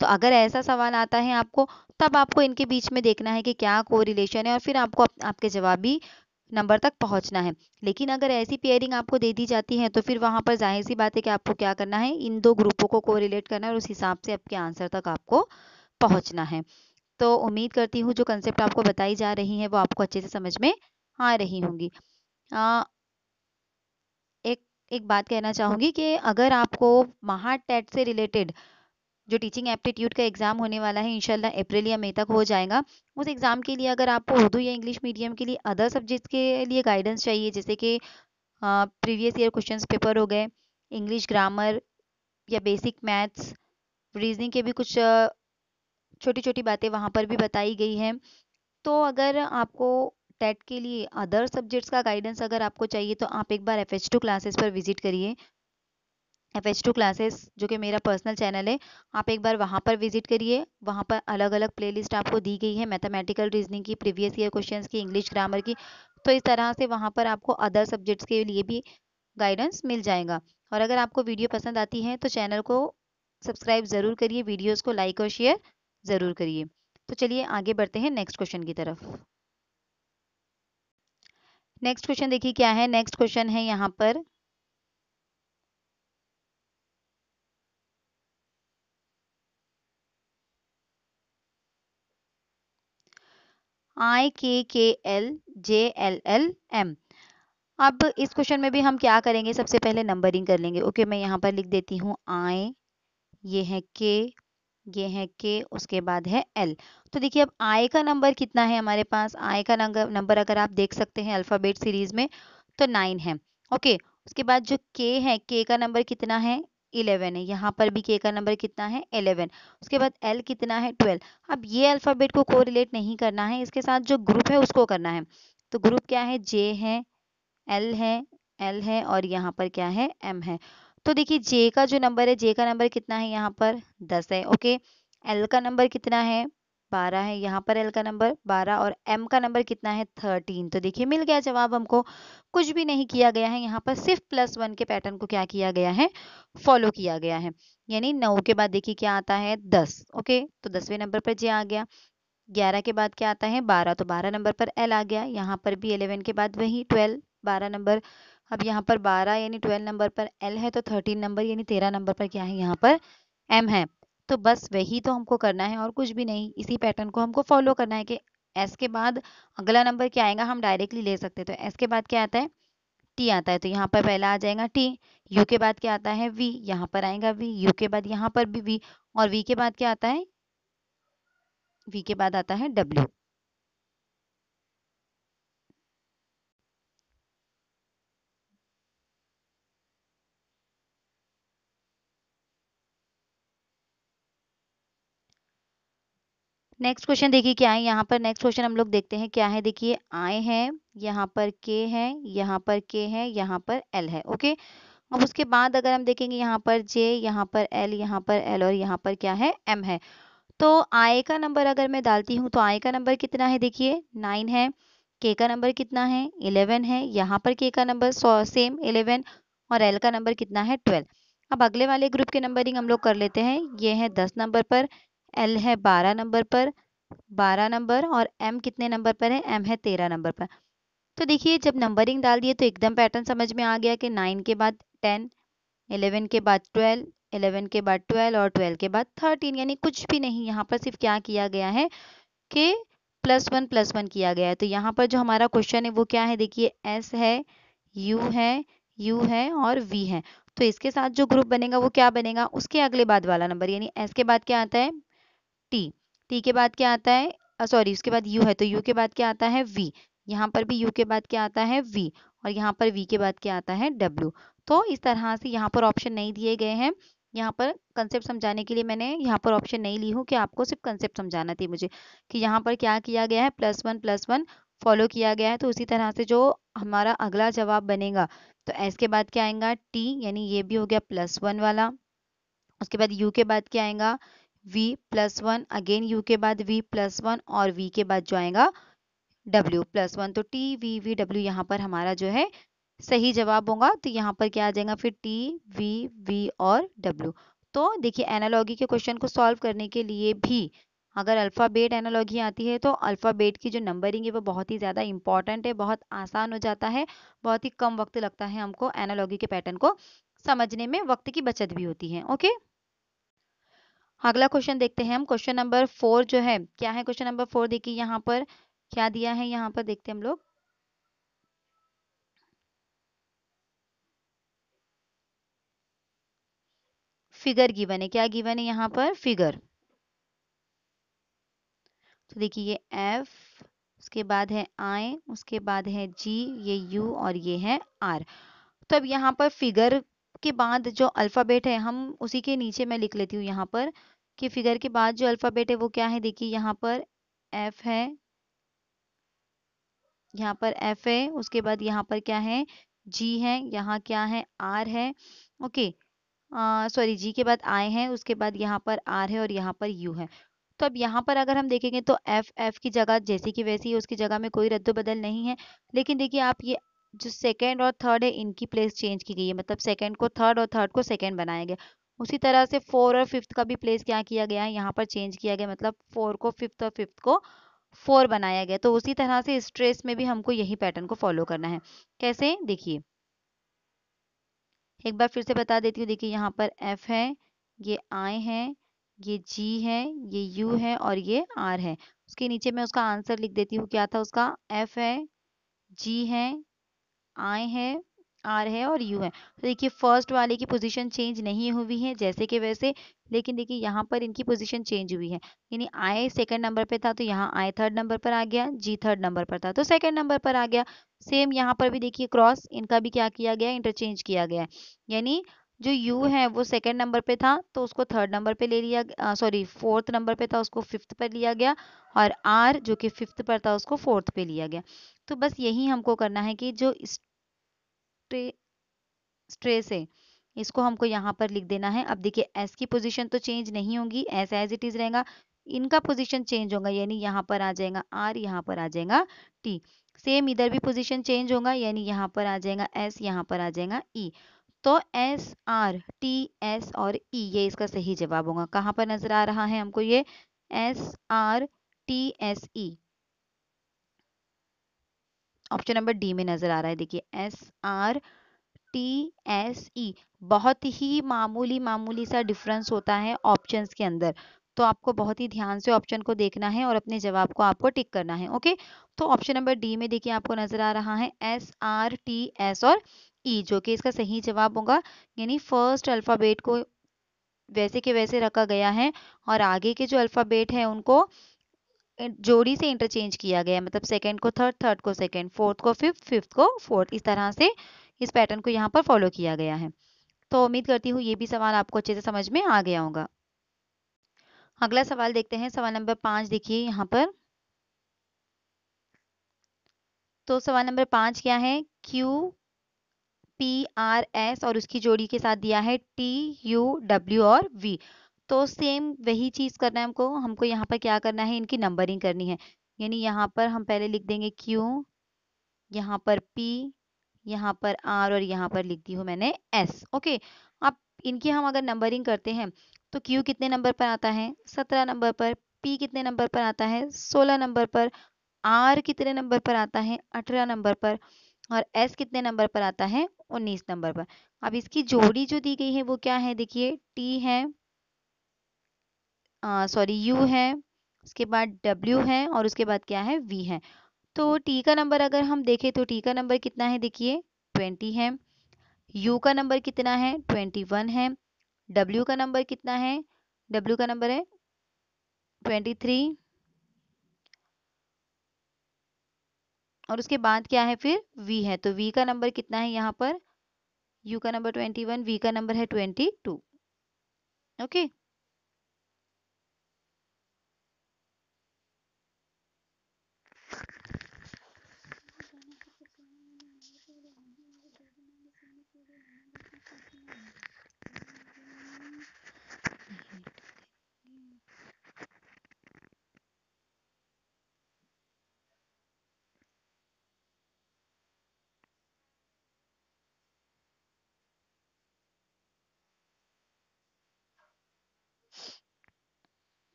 तो अगर ऐसा सवाल आता है आपको, तब आपको इनके बीच में देखना है कि क्या कोरिलेशन है और फिर आपको आपके जवाबी नंबर तक पहुंचना है। लेकिन अगर ऐसी पेयरिंग आपको दे दी जाती है तो फिर वहां पर जाहिर सी बात है कि आपको क्या करना है? इन दो ग्रुपों को कोरिलेट करना है और उस हिसाब से आपके आंसर तक आपको पहुंचना है। तो उम्मीद करती हूँ जो कंसेप्ट आपको बताई जा रही हैं वो आपको अच्छे से समझ में आ रही होंगी। एक एक बात कहना चाहूँगी कि अगर आपको महाटेट से रिलेटेड जो टीचिंग एप्टीट्यूड का एग्जाम होने वाला है इंशाल्लाह अप्रैल या मई तक हो जाएगा, उस एग्जाम के लिए अगर आपको उर्दू या इंग्लिश मीडियम के लिए अदर सब्जेक्ट्स के लिए गाइडेंस चाहिए, जैसे कि प्रीवियस ईयर क्वेश्चंस पेपर हो गए, इंग्लिश ग्रामर या बेसिक मैथ्स, रीजनिंग के भी कुछ छोटी छोटी बातें वहाँ पर भी बताई गई हैं। तो अगर आपको टेट के लिए अदर सब्जेक्ट्स का गाइडेंस अगर आपको चाहिए तो आप एक बार FH2 क्लासेस पर विजिट करिए। FH2 क्लासेस जो कि मेरा पर्सनल चैनल है, आप एक बार वहाँ पर विजिट करिए। वहाँ पर अलग अलग प्लेलिस्ट आपको दी गई है, मैथमेटिकल रीजनिंग की, प्रीवियस ईयर क्वेश्चंस की, इंग्लिश ग्रामर की। तो इस तरह से वहाँ पर आपको अदर सब्जेक्ट्स के लिए भी गाइडेंस मिल जाएगा। और अगर आपको वीडियो पसंद आती है तो चैनल को सब्सक्राइब ज़रूर करिए, वीडियोस को लाइक और शेयर ज़रूर करिए। तो चलिए आगे बढ़ते हैं नेक्स्ट क्वेश्चन की तरफ। नेक्स्ट क्वेश्चन देखिए क्या है। नेक्स्ट क्वेश्चन है यहाँ पर IKKLJLLM। अब इस क्वेश्चन में भी हम क्या करेंगे, सबसे पहले नंबरिंग कर लेंगे। ओके, मैं यहाँ पर लिख देती हूँ I, ये है K, ये है K, उसके बाद है L। तो देखिए अब I का नंबर कितना है हमारे पास। I का नंबर अगर आप देख सकते हैं अल्फ़ाबेट सीरीज में तो 9 है। ओके, उसके बाद जो K है, K का नंबर कितना है, 11 है। यहाँ पर भी K का नंबर कितना है, 11। उसके बाद L कितना है, 12। अब ये अल्फ़ाबेट को कोरिलेट नहीं करना है, इसके साथ जो ग्रुप है उसको करना है। तो ग्रुप क्या है, J है, L है, L है और यहाँ पर क्या है, M है। तो देखिए J का जो नंबर है, J का नंबर कितना है यहाँ पर, 10 है। ओके, L का नंबर कितना है, 12 है। यहाँ पर L का नंबर 12 और M का नंबर कितना है, 13। तो देखिए मिल गया जवाब हमको। कुछ भी नहीं किया गया है यहाँ पर, सिर्फ +1 के पैटर्न को क्या किया गया है, फॉलो किया गया है। यानी 9 के बाद देखिए क्या आता है, 10। ओके, तो 10वें नंबर पर J आ गया। 11 के बाद क्या आता है, 12। तो 12 नंबर पर L आ गया। यहाँ पर भी 11 के बाद वही 12, 12 नंबर। अब यहाँ पर 12 यानी 12 नंबर पर L है, तो 13 नंबर यानी 13 नंबर पर क्या है, यहाँ पर M है। तो बस वही तो हमको करना है और कुछ भी नहीं। इसी पैटर्न को हमको फॉलो करना है कि S के बाद अगला नंबर क्या आएगा हम डायरेक्टली ले सकते हैं। तो S के बाद क्या आता है, T आता है। तो यहाँ पर पहला आ जाएगा T। U के बाद क्या आता है, V। यहाँ पर आएगा V। U के बाद यहाँ पर भी V। और V के बाद क्या आता है, V के बाद आता है W। नेक्स्ट क्वेश्चन देखिए क्या है यहाँ पर। नेक्स्ट क्वेश्चन हम लोग देखते हैं क्या है। देखिए I है, यहाँ पर K है, यहाँ पर K है, यहाँ पर L है। ओके, अब उसके बाद अगर हम देखेंगे यहाँ पर J, यहाँ पर L, यहाँ पर L और यहाँ पर क्या है, M है। तो I का नंबर अगर मैं डालती हूँ तो I का नंबर कितना है, देखिए 9 है। K का नंबर कितना है, 11 है। यहाँ पर K का नंबर सेम 11 और L का नंबर कितना है, 12। अब अगले वाले ग्रुप के नंबरिंग हम लोग कर लेते हैं। ये है 10 नंबर पर, L है 12 नंबर पर, 12 नंबर और M कितने नंबर पर है, M है 13 नंबर पर। तो देखिए जब नंबरिंग डाल दिए तो एकदम पैटर्न समझ में आ गया कि 9 के बाद 10, 11 के बाद 12, 11 के बाद 12 और 12 के बाद 13। यानी कुछ भी नहीं, यहाँ पर सिर्फ क्या किया गया है कि +1 किया गया है। तो यहाँ पर जो हमारा क्वेश्चन है वो क्या है, देखिए S है, U है, U है और V है। तो इसके साथ जो ग्रुप बनेगा वो क्या बनेगा, उसके अगले बाद वाला नंबर। यानी S के बाद क्या आता है, T। T के बाद क्या आता है, सॉरी उसके बाद U है, तो U के बाद क्या आता है, V। यहाँ पर भी U के बाद क्या आता है, V। और यहाँ पर V के बाद क्या आता है, W। तो इस तरह से यहाँ पर ऑप्शन नहीं दिए गए हैं। यहाँ पर कंसेप्ट समझाने के लिए मैंने यहाँ पर ऑप्शन नहीं ली हूँ कि आपको सिर्फ कंसेप्ट समझाना थी मुझे कि यहाँ पर क्या किया गया है, +1 फॉलो किया गया है। तो उसी तरह से जो हमारा अगला जवाब बनेगा, तो S के बाद क्या आएगा, T। यानी ये भी हो गया +1 वाला। उसके बाद U के बाद क्या आएगा, V +1। अगेन U के बाद V +1 और V के बाद जो आएगा W +1। तो T V V W यहाँ पर हमारा जो है सही जवाब होगा। तो यहाँ पर क्या आ जाएगा फिर T V V और W। तो देखिए एनालॉगी के क्वेश्चन को सॉल्व करने के लिए भी अगर अल्फ़ाबेट एनालॉगी आती है तो अल्फ़ाबेट की जो नंबरिंग है वो बहुत ही ज़्यादा इंपॉर्टेंट है, बहुत आसान हो जाता है, बहुत ही कम वक्त लगता है हमको एनालॉगी के पैटर्न को समझने में, वक्त की बचत भी होती है। ओके, अगला क्वेश्चन देखते हैं हम। क्वेश्चन नंबर 4 जो है, क्या है क्वेश्चन नंबर 4? देखिए यहाँ पर क्या दिया है, यहाँ पर देखते हैं हम लोग। फिगर गिवन है। क्या गिवन है यहाँ पर? फिगर। तो देखिए ये एफ, उसके बाद है आई, उसके बाद है जी, ये यू और ये है आर। तो अब यहाँ पर फिगर के बाद जो अल्फाबेट है, हम उसी के नीचे मैं लिख लेती हूँ यहाँ पर कि फिगर के बाद जो अल्फाबेट है वो क्या है। देखिए यहाँ पर एफ है, यहाँ पर एफ है, उसके बाद यहाँ पर क्या है, जी है, यहाँ क्या है, आर है। ओके, सॉरी, जी के बाद आई है, उसके बाद यहाँ पर आर है और यहाँ पर यू है। तो अब यहाँ पर अगर हम देखेंगे तो एफ एफ की जगह जैसी की वैसी है, उसकी जगह में कोई रद्द बदल नहीं है। लेकिन देखिए आप, ये जो सेकंड और थर्ड है इनकी प्लेस चेंज की गई है, मतलब सेकंड को थर्ड और थर्ड को सेकंड बनाया गया। उसी तरह से फोर और फिफ्थ का भी प्लेस क्या किया गया है, यहाँ पर चेंज किया गया, मतलब फोर को फिफ्थ और फिफ्थ को फोर बनाया गया। तो उसी तरह से स्ट्रेस में भी हमको यही पैटर्न को फॉलो करना है। कैसे? देखिए एक बार फिर से बता देती हूँ। देखिए यहाँ पर एफ है, ये आई है, ये जी है, ये यू है और ये आर है। उसके नीचे मैं उसका आंसर लिख देती हूँ। क्या था उसका? एफ है, जी है, आई है, आर है और यू है। तो देखिए फर्स्ट वाले की पोजीशन चेंज नहीं हुई है जैसे कि वैसे, लेकिन देखिए यहाँ पर इनकी पोजीशन चेंज हुई है। यानी आई सेकंड नंबर पे था तो यहाँ आई थर्ड नंबर पर आ गया, जी थर्ड नंबर पर था तो सेकंड नंबर पर आ गया। सेम यहाँ पर भी देखिए क्रॉस इनका भी क्या किया गया, इंटरचेंज किया गया है। यानी जो यू है वो सेकंड नंबर पे था तो उसको थर्ड नंबर पे ले लिया, सॉरी फोर्थ नंबर पे था उसको फिफ्थ पर लिया गया, और आर जो कि फिफ्थ पर था उसको फोर्थ पे लिया गया। तो बस यही हमको करना है कि जो स्ट्रेस है इसको हमको यहाँ पर लिख देना है। अब देखिए एस की पोजीशन तो चेंज नहीं होगी, एस एज इट इज रहेगा। इनका पोजीशन चेंज होगा, यानी यहाँ पर आ जाएगा आर, यहाँ पर आ जाएगा टी। सेम इधर भी पोजीशन चेंज होगा, यानी यहाँ पर आ जाएगा एस, यहाँ पर आ जाएगा ई। तो एस आर टी एस और ई, ये इसका सही जवाब होगा। कहाँ पर नजर आ रहा है हमको ये? S R T S E, option number D में नजर आ रहा है। देखिए S R T S E, बहुत ही मामूली मामूली सा डिफरेंस होता है ऑप्शंस के अंदर। तो आपको बहुत ही ध्यान से ऑप्शन को देखना है और अपने जवाब को आपको टिक करना है। ओके, तो ऑप्शन नंबर डी में देखिए आपको नजर आ रहा है एस आर टी एस और ई, जो कि इसका सही जवाब होगा। यानी फर्स्ट अल्फाबेट को वैसे के वैसे रखा गया है और आगे के जो अल्फाबेट है उनको जोड़ी से इंटरचेंज किया गया है, मतलब सेकंड को थर्ड, थर्ड को सेकंड, फोर्थ को फिफ्थ, फिफ्थ को फोर्थ, इस तरह से इस पैटर्न को यहाँ पर फॉलो किया गया है। तो उम्मीद करती हूँ ये भी सवाल आपको अच्छे से समझ में आ गया होगा। अगला सवाल देखते हैं, सवाल नंबर 5 देखिए यहाँ पर। तो सवाल नंबर 5 क्या है? क्यू पी आर एस और उसकी जोड़ी के साथ दिया है टी यू डब्ल्यू और वी। तो सेम वही चीज करना है हमको। हमको यहाँ पर क्या करना है, इनकी नंबरिंग करनी है। यानी यहाँ पर हम पहले लिख देंगे क्यू, यहाँ पर पी, यहाँ पर आर और यहाँ पर लिख दी हूँ मैंने एस। ओके, अब इनकी हम अगर नंबरिंग करते हैं तो क्यू कितने नंबर पर आता है? 17 नंबर पर। पी कितने नंबर पर आता है? 16 नंबर पर। आर कितने नंबर पर आता है? 18 नंबर पर। और एस कितने नंबर पर आता है? 19 नंबर पर। अब इसकी जोड़ी जो दी गई है वो क्या है? देखिए टी है, सॉरी यू है, उसके बाद डब्ल्यू है और उसके बाद क्या है? वी है। तो टी का नंबर अगर हम देखें तो टी का नंबर कितना है? देखिए 20 है। यू का नंबर कितना है? 21 है। डब्ल्यू का नंबर कितना है? डब्ल्यू का नंबर है 23। और उसके बाद क्या है फिर? वी है, तो वी का नंबर कितना है यहाँ पर? यू का नंबर 21, वी का नंबर है 22। ओके,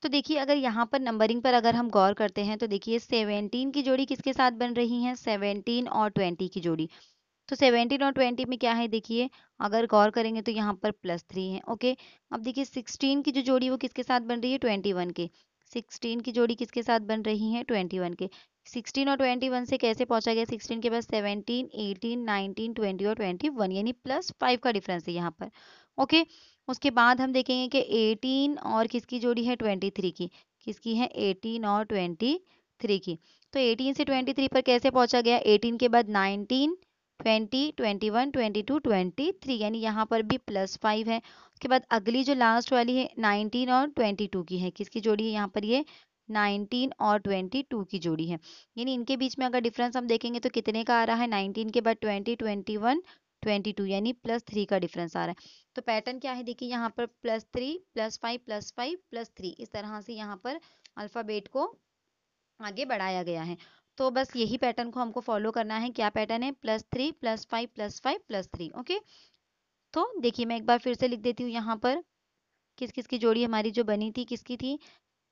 तो देखिए अगर यहाँ पर नंबरिंग पर अगर हम गौर करते हैं तो देखिए 17 की जोड़ी किसके साथ बन रही है, 17 और 20 की जोड़ी। तो 17 और 20 में क्या है देखिए, अगर गौर करेंगे तो यहाँ पर +3 है। ओके, अब देखिए 16 की जो जोड़ी है वो किसके साथ बन रही है, 21 के। 16 की जोड़ी किसके साथ बन रही है, 21 के। 16 और 21 से कैसे पहुंचा गया, 16 के बाद 17, 18, 19, 20 और 21, यानी +5 का डिफरेंस है यहाँ पर। ओके, उसके बाद हम देखेंगे कि 18 और किसकी जोड़ी है, 23 की। किसकी है, 18 और 23 की। तो 18 से 23 पर कैसे पहुंचा गया, 18 के बाद 19, 20, 21, 22, 23, यानी यहाँ पर भी +5 है। उसके बाद अगली जो लास्ट वाली है 19 और 22 की है। किसकी जोड़ी है यहाँ पर, ये 19 और 22 की जोड़ी है। यानी इनके बीच में अगर डिफरेंस हम देखेंगे तो कितने का आ रहा है, 19 के बाद 20, 21, 22, यानी +3 का डिफरेंस आ रहा है। तो पैटर्न क्या है देखिए, यहाँ पर +3, +5, +5, +3, इस तरह से यहाँ पर अल्फाबेट को आगे बढ़ाया गया है। तो बस यही पैटर्न को हमको फॉलो करना है। क्या पैटर्न है, +3, +5, +5, +3। ओके, तो देखिए मैं एक बार फिर से लिख देती हूँ यहाँ पर किस किस की जोड़ी हमारी जो बनी थी, किसकी थी,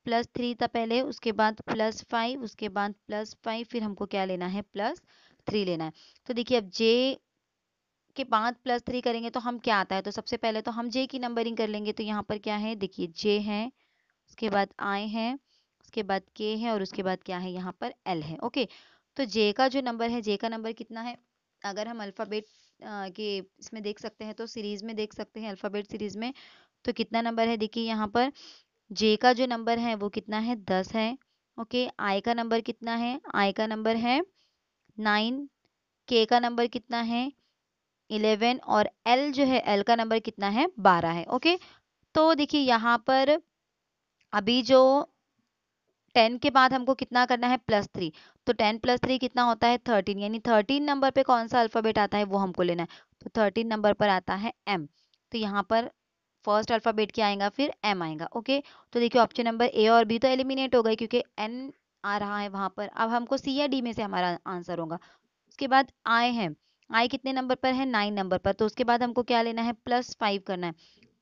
+3 था पहले, उसके बाद +5, उसके बाद +5, फिर हमको क्या लेना है, +3 लेना है। तो देखिए अब जे के बाद +3 करेंगे तो हम क्या आता है, तो सबसे पहले तो हम जे की नंबरिंग कर लेंगे। तो यहाँ पर क्या है देखिए, जे है, उसके बाद आई है, उसके बाद के है, और उसके बाद क्या है यहाँ पर एल है। ओके, तो जे का जो नंबर है, जे का नंबर कितना है, अगर हम अल्फ़ाबेट के इसमें देख सकते हैं, तो सीरीज में देख सकते हैं, अल्फ़ाबेट सीरीज में। तो कितना नंबर है देखिए यहाँ पर, जे का जो नंबर है वो कितना है, 10 है। ओके, आई का नंबर कितना है, आई का नंबर है 9, के का नंबर कितना है 11, और एल जो है, एल का नंबर कितना है, 12 है। ओके, तो देखिए यहाँ पर अभी जो 10 के बाद हमको कितना करना है, +3। तो 10 + 3 कितना होता है, 13, यानी 13 नंबर पे कौन सा अल्फाबेट आता है वो हमको लेना है। तो 13 नंबर पर आता है एम। तो यहाँ पर फर्स्ट अल्फाबेट क्या आएगा, फिर एम आएगा। ओके, तो देखिए ऑप्शन नंबर ए और बी तो एलिमिनेट हो गए क्योंकि एन आ रहा है वहां पर। अब हमको सी या डी में से हमारा आंसर होगा। उसके बाद आई है, आई कितने नंबर पर है, 9 नंबर पर। तो उसके बाद हमको क्या लेना है, +5 करना है।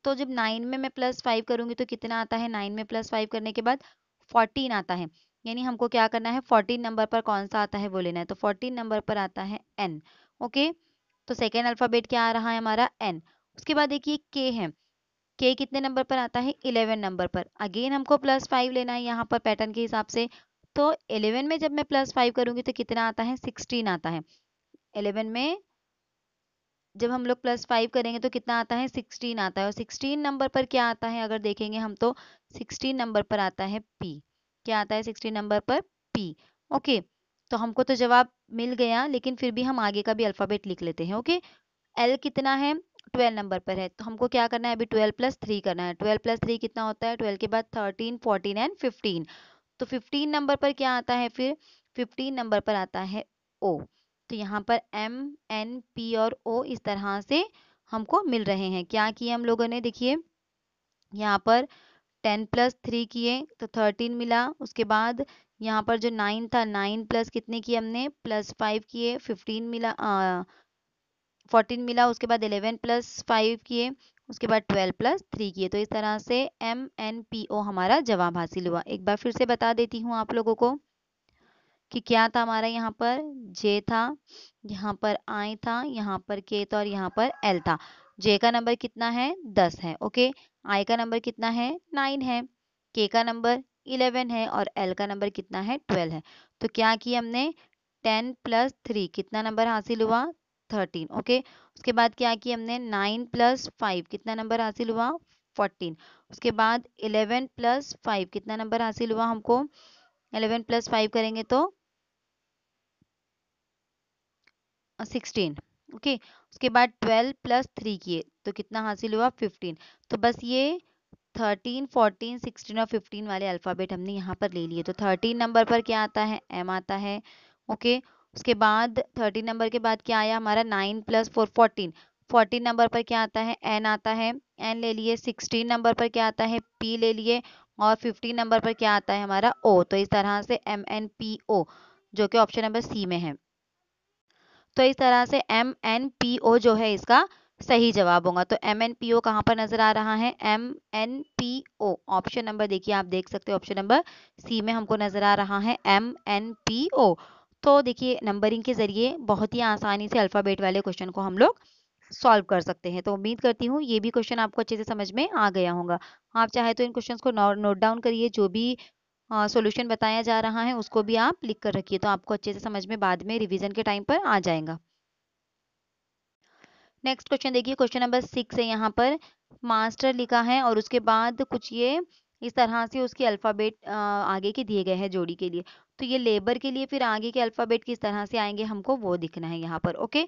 तो जब 9 में मैं +5 करूंगी तो कितना आता है, 9 में +5 करने के बाद 14 आता है। यानी हमको क्या करना है, 14 नंबर पर कौन सा आता है वो लेना है। तो 14 नंबर पर आता है एन। ओके, तो सेकेंड अल्फाबेट क्या आ रहा है हमारा, एन। उसके बाद देखिए के है, के कितने नंबर पर आता है, 11 नंबर पर। अगेन हमको +5 लेना है यहाँ पर पैटर्न के हिसाब से। तो 11 में जब मैं +5 करूंगी तो कितना आता है, 16 आता है। 11 में जब हम लोग +5 करेंगे तो कितना आता है, 16 आता है। और 16 नंबर पर क्या आता है, अगर देखेंगे हम तो 16 नंबर पर आता है पी। क्या आता है 16 नंबर पर, पी। ओके, तो हमको तो जवाब मिल गया, लेकिन फिर भी हम आगे का भी अल्फाबेट लिख लेते हैं। ओके, एल कितना है, 12 नंबर पर है। तो हमको क्या करना है, अभी 12 + 3 करना है। 12 + 3 कितना होता है, 12 के बाद 13, 14 एंड 15। तो 15 नंबर पर क्या आता है, फिर 15 नंबर पर आता है ओ। तो यहाँ पर एम, एन, पी और ओ इस तरह से हमको मिल रहे हैं। क्या किए हम लोगों ने, देखिए यहाँ पर 10 + 3 किए तो 13 मिला। उसके बाद यहाँ पर जो 9 था, 9 प्लस कितने किए हमने, +5 किए, 15 मिला, 14 मिला। उसके बाद 11 + 5 किए, उसके बाद 12 + 3 किए। तो इस तरह से एम, एन, पी, ओ हमारा जवाब हासिल हुआ। एक बार फिर से बता देती हूँ आप लोगों को कि क्या था हमारा, यहाँ पर जे था, यहाँ पर आई था, यहाँ पर के था, और यहाँ पर एल था। जे का नंबर कितना है, 10 है। ओके, आई का नंबर कितना है, 9 है, के का नंबर 11 है, और एल का नंबर कितना है, 12 है। तो क्या किया हमने, 10 + 3 कितना नंबर हासिल हुआ, 13। ओके, उसके बाद क्या किया हमने, 9 + 5 कितना नंबर हासिल हुआ, 14। उसके बाद 11 + 5 कितना नंबर हासिल हुआ हमको, 11 + 5 करेंगे तो 16। ओके, उसके बाद 12 + 3 किए तो कितना हासिल हुआ, 15। तो बस ये 13, 14, 16 और 15 वाले अल्फाबेट हमने यहाँ पर ले लिए। तो 13 नंबर पर क्या आता है, एम आता है। ओके, उसके बाद 13 नंबर के बाद क्या आया हमारा, 9 + 4 14। 14 नंबर पर क्या आता है, एन आता है, एन ले लिए। 16 नंबर पर क्या आता है, पी ले लिए। और 15 नंबर पर क्या आता है हमारा, ओ। तो इस तरह से एम, एन, पी, ओ, जो कि ऑप्शन नंबर सी में है। तो इस तरह से एम, एन, पी, ओ जो है इसका सही जवाब होगा। तो MNPO कहाँ पर नजर आ रहा है? MNPO ऑप्शन नंबर देखिए, आप देख सकते हो ऑप्शन नंबर सी में हमको नजर आ रहा है MNPO। तो देखिए नंबरिंग के जरिए बहुत ही आसानी से अल्फाबेट वाले क्वेश्चन को हम लोग सॉल्व कर सकते हैं। तो उम्मीद करती हूँ ये भी क्वेश्चन आपको अच्छे से समझ में आ गया होगा। आप चाहे तो इन क्वेश्चंस को नोट डाउन करिए, जो भी सॉल्यूशन बताया जा रहा है उसको भी आप लिख कर रखिए, तो आपको अच्छे से समझ में बाद में रिवीजन के टाइम पर आ जाएगा। नेक्स्ट क्वेश्चन देखिए, क्वेश्चन नंबर 6 है। यहाँ पर मास्टर लिखा है और उसके बाद कुछ ये इस तरह से उसके अल्फाबेट आगे के दिए गए हैं जोड़ी के लिए। तो ये लेबर के लिए फिर आगे के अल्फाबेट किस तरह से आएंगे हमको वो दिखना है यहाँ पर। ओके,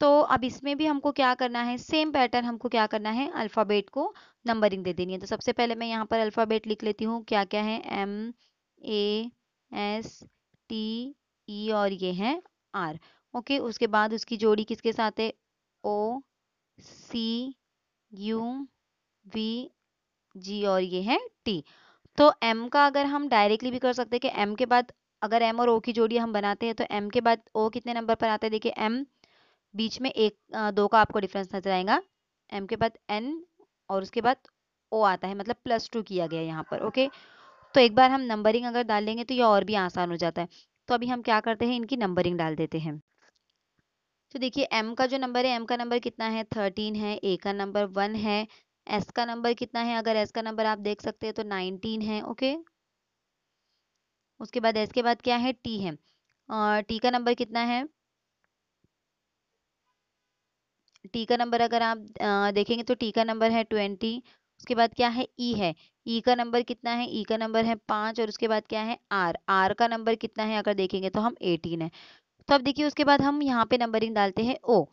तो अब इसमें भी हमको क्या करना है, सेम पैटर्न हमको क्या करना है, अल्फाबेट को नंबरिंग दे देनी है। तो सबसे पहले मैं यहाँ पर अल्फाबेट लिख लेती हूँ, क्या क्या है, MASTE और ये है R। ओके, उसके बाद उसकी जोड़ी किसके साथ है, OCUVG और ये है T। तो M का अगर हम डायरेक्टली भी कर सकते हैं कि M के बाद अगर M और O की जोड़ी हम बनाते हैं तो M के बाद O कितने नंबर पर आता है, देखिए M बीच में एक दो का आपको डिफरेंस नजर आएगा, M के बाद N और उसके बाद O आता है, मतलब +2 किया गया यहाँ पर। ओके, तो एक बार हम नंबरिंग अगर डाल लेंगे तो ये और भी आसान हो जाता है। तो अभी हम क्या करते हैं, इनकी नंबरिंग डाल देते हैं। तो देखिए M का जो नंबर है, M का नंबर कितना है, 13 है। A का नंबर 1 है। S का नंबर कितना है, अगर S का नंबर आप देख सकते हैं तो 19 है। ओके, उसके बाद S के बाद क्या है, T है। T का नंबर कितना है, T का नंबर अगर आप देखेंगे तो T का नंबर है 20। उसके बाद क्या है, E है। E का नंबर कितना है, E का नंबर है 5। और उसके बाद क्या है, R का नंबर कितना है, अगर देखेंगे तो हम 18 है। तो अब देखिए उसके बाद हम यहाँ पे नंबरिंग डालते हैं O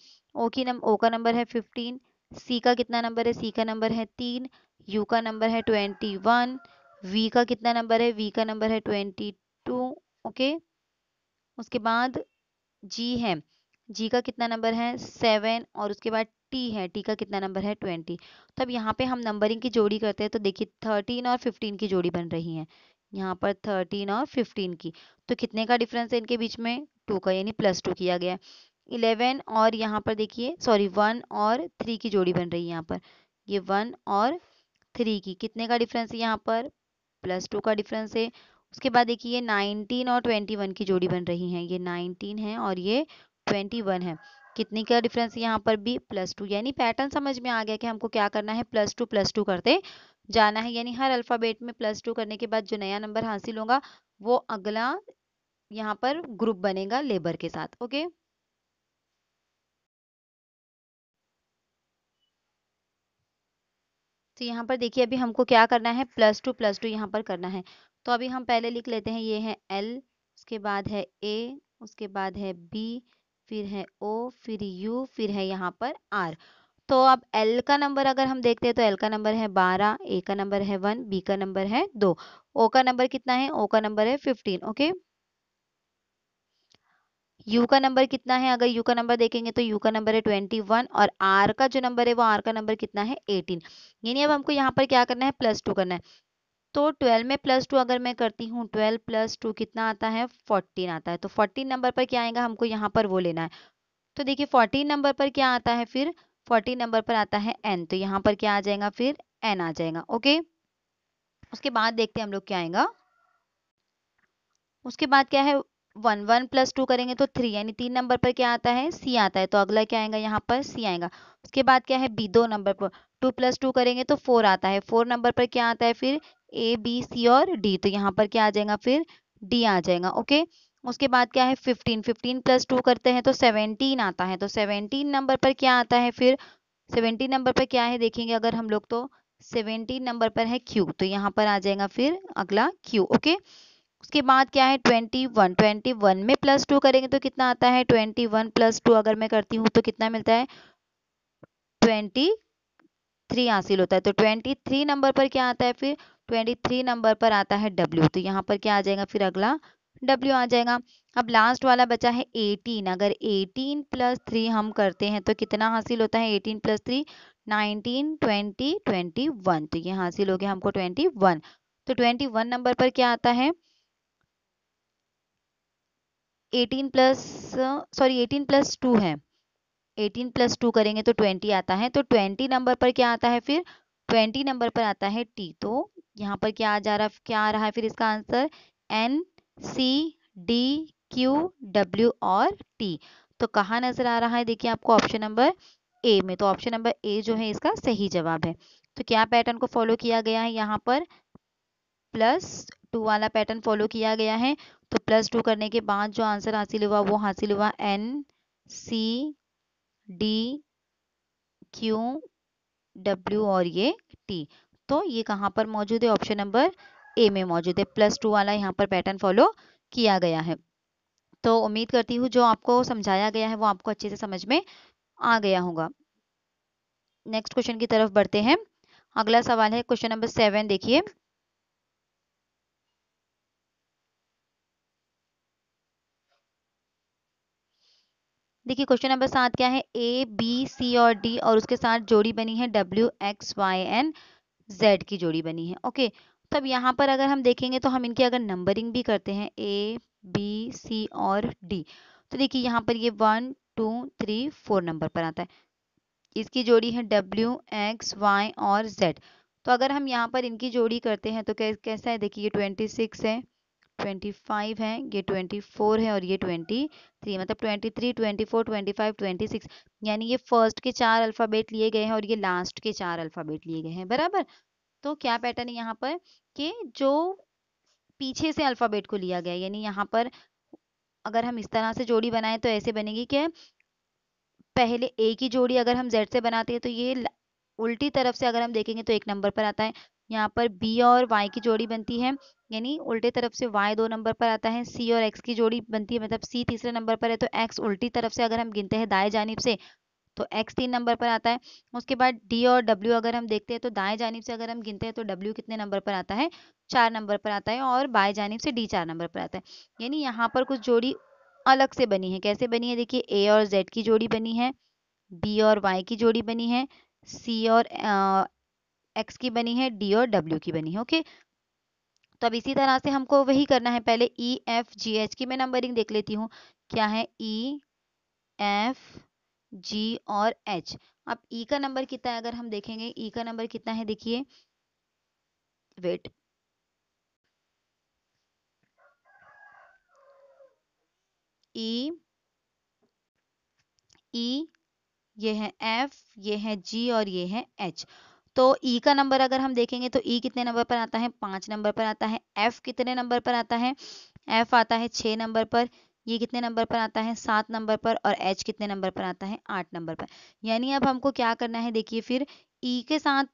का नंबर है 15। C का कितना नंबर है, C का नंबर है 3। U का नंबर है 21। V का कितना नंबर है, V का नंबर है 22। ओके, उसके बाद G है। G का कितना नंबर है, 7। और उसके बाद T है, T का कितना नंबर है, 20। तो अब यहाँ पे हम नंबरिंग की जोड़ी करते हैं तो देखिए 13 और 15 की जोड़ी बन रही है यहाँ पर, 13 और 15 की। तो कितने का डिफरेंस है इनके बीच में, 2 का, यानी +2 किया गया। 11 और यहाँ पर देखिए, सॉरी 1 और 3 की जोड़ी बन रही है यहाँ पर, ये 1 और 3 की, कितने का डिफरेंस है यहाँ पर, +2 का डिफरेंस है। उसके बाद देखिए ये 19 और 21 की जोड़ी बन रही है, ये 19 है और ये 21 है, कितने का डिफरेंस यहाँ पर भी, +2। यानी पैटर्न समझ में आ गया कि हमको क्या करना है, +2 करते जाना है। यानी हर अल्फाबेट में +2 करने के बाद जो नया नंबर हासिल होगा वो अगला यहाँ पर ग्रुप बनेगा लेबर के साथ। ओके, तो यहाँ पर देखिए अभी हमको क्या करना है, +2 यहाँ पर करना है। तो अभी हम पहले लिख लेते हैं, ये है L, उसके बाद है A, उसके बाद है B, फिर है O, फिर U, फिर है यहाँ पर R। तो अब L का नंबर अगर हम देखते हैं तो L का नंबर है 12, A का नंबर है 1, B का नंबर है 2, O का नंबर कितना है, O का नंबर है 15। ओके, U का नंबर कितना है, अगर U का नंबर देखेंगे तो U का नंबर है 21। और R का जो नंबर है वो R का नंबर कितना है, 18। यानी अब हमको यहाँ पर क्या करना है, +2 करना है। तो 12 में +2 अगर मैं करती हूँ, 12 + 2 कितना आता है, 14 आता है। तो 14 नंबर पर क्या आएगा, हमको यहाँ पर वो लेना है। तो देखिए 14 नंबर पर क्या आता है, फिर 14 नंबर पर आता है N, तो यहाँ पर क्या आ जाएगा, फिर N आ जाएगा। ओके, उसके बाद देखते हैं हम लोग क्या आएगा। उसके बाद क्या है, 1 + 2 करेंगे तो 3, यानी 3 नंबर पर क्या आता है, C आता है। तो अगला क्या आएगा, यहाँ पर C आएगा। उसके बाद क्या है, B 2 नंबर पर 2 + 2 करेंगे तो 4 आता है। 4 नंबर पर क्या आता है, फिर A B C और D, तो यहाँ पर क्या आ जाएगा, फिर D आ जाएगा। ओके, उसके बाद क्या है, 15 + 2 करते हैं तो 17 आता है। तो 17 नंबर पर क्या आता है, फिर 17 नंबर पर क्या है देखेंगे अगर हम लोग, तो 17 नंबर पर है Q, तो यहाँ पर आ जाएगा फिर अगला Q। ओके, उसके बाद क्या है, 21 में +2 करेंगे तो कितना आता है, 21 + 2 अगर मैं करती हूँ तो कितना मिलता है, 23 हासिल होता है। तो 23 नंबर पर क्या आता है, फिर 23 नंबर पर आता है W, तो यहाँ पर क्या आ जाएगा, फिर अगला W आ जाएगा। अब लास्ट वाला बचा है 18, अगर 18 + 3 हम करते हैं तो कितना हासिल होता है, 18 + 3 19 20 21, तो ये हासिल हो गया हमको 21। तो 21 नंबर पर क्या आता है, 18 + 2 है, 18 प्लस 2 करेंगे तो 20 आता है, तो 20 नंबर पर क्या आता है फिर 20 नंबर पर आता है टी। तो यहाँ पर क्या आ रहा है फिर इसका answer N C D Q W और टी। तो कहाँ नजर आ रहा है देखिए आपको ऑप्शन नंबर ए में। तो ऑप्शन नंबर ए जो है इसका सही जवाब है। तो क्या पैटर्न को फॉलो किया गया है यहाँ पर +2 वाला पैटर्न फॉलो किया गया है। तो +2 करने के बाद जो आंसर हासिल हुआ वो हासिल हुआ N C D Q W और ये टी। तो ये कहाँ पर मौजूद है ऑप्शन नंबर ए में मौजूद है। +2 वाला यहाँ पर पैटर्न फॉलो किया गया है। तो उम्मीद करती हूँ जो आपको समझाया गया है वो आपको अच्छे से समझ में आ गया होगा। नेक्स्ट क्वेश्चन की तरफ बढ़ते हैं। अगला सवाल है क्वेश्चन नंबर 7। देखिए क्वेश्चन नंबर 7 क्या है, ए बी सी और डी और उसके साथ जोड़ी बनी है WXYN Z की जोड़ी बनी है। ओके, तब यहाँ पर अगर हम देखेंगे तो हम इनकी अगर नंबरिंग भी करते हैं A B C और D, तो देखिए यहाँ पर ये 1 2 3 4 नंबर पर आता है। इसकी जोड़ी है WXY और Z। तो अगर हम यहाँ पर इनकी जोड़ी करते हैं तो कैसा है देखिए, ये 26 है, 25 है, ये 24 है और ये 23, मतलब 23 24 25 26, यानी ये फर्स्ट के 4 अल्फाबेट लिए गए हैं और ये लास्ट के 4 अल्फाबेट लिए गए हैं, बराबर। तो क्या पैटर्न है यहाँ पर कि जो पीछे से अल्फाबेट को लिया गया, यानी यहाँ पर अगर हम इस तरह से जोड़ी बनाएं तो ऐसे बनेगी कि पहले ए की जोड़ी अगर हम जेड से बनाते हैं तो ये उल्टी तरफ से अगर हम देखेंगे तो 1 नंबर पर आता है। यहाँ पर बी और वाई की जोड़ी बनती है, यानी उल्टे तरफ से वाई 2 नंबर पर आता है। सी और एक्स की जोड़ी बनती है, मतलब सी तीसरे नंबर पर है, तो एक्स उल्टी तरफ से अगर हम गिनते हैं दाएं जानिब से तो एक्स 3 नंबर पर आता है। उसके बाद डी और डब्ल्यू अगर हम देखते हैं तो दाएं जानिब से अगर हम गिनते हैं तो डब्ल्यू कितने नंबर पर आता है, 4 नंबर पर आता है, और बाएं जानिब से डी 4 नंबर पर आता है। यानी यहाँ पर कुछ जोड़ी अलग से बनी है। कैसे बनी है देखिए, ए और जेड की जोड़ी बनी है, बी और वाई की जोड़ी बनी है, सी और एक्स की बनी है, डी और डब्ल्यू की बनी है। ओके, तो अब इसी तरह से हमको वही करना है। पहले ई एफ जी एच की मैं नंबरिंग देख लेती हूँ, क्या है ई एफ जी और एच। अब ई का नंबर कितना है अगर हम देखेंगे, ई का नंबर कितना है देखिए, वेट, ई ई ये है एफ, ये है जी और ये है एच। तो ई का नंबर अगर हम देखेंगे तो ई कितने नंबर पर आता है, 5 नंबर पर आता है। एफ कितने नंबर पर आता है, एफ आता है 6 नंबर पर। ये कितने नंबर पर आता है, 7 नंबर पर। और एच कितने नंबर पर आता है, 8 नंबर पर। यानी अब हमको क्या करना है देखिए, फिर ई के साथ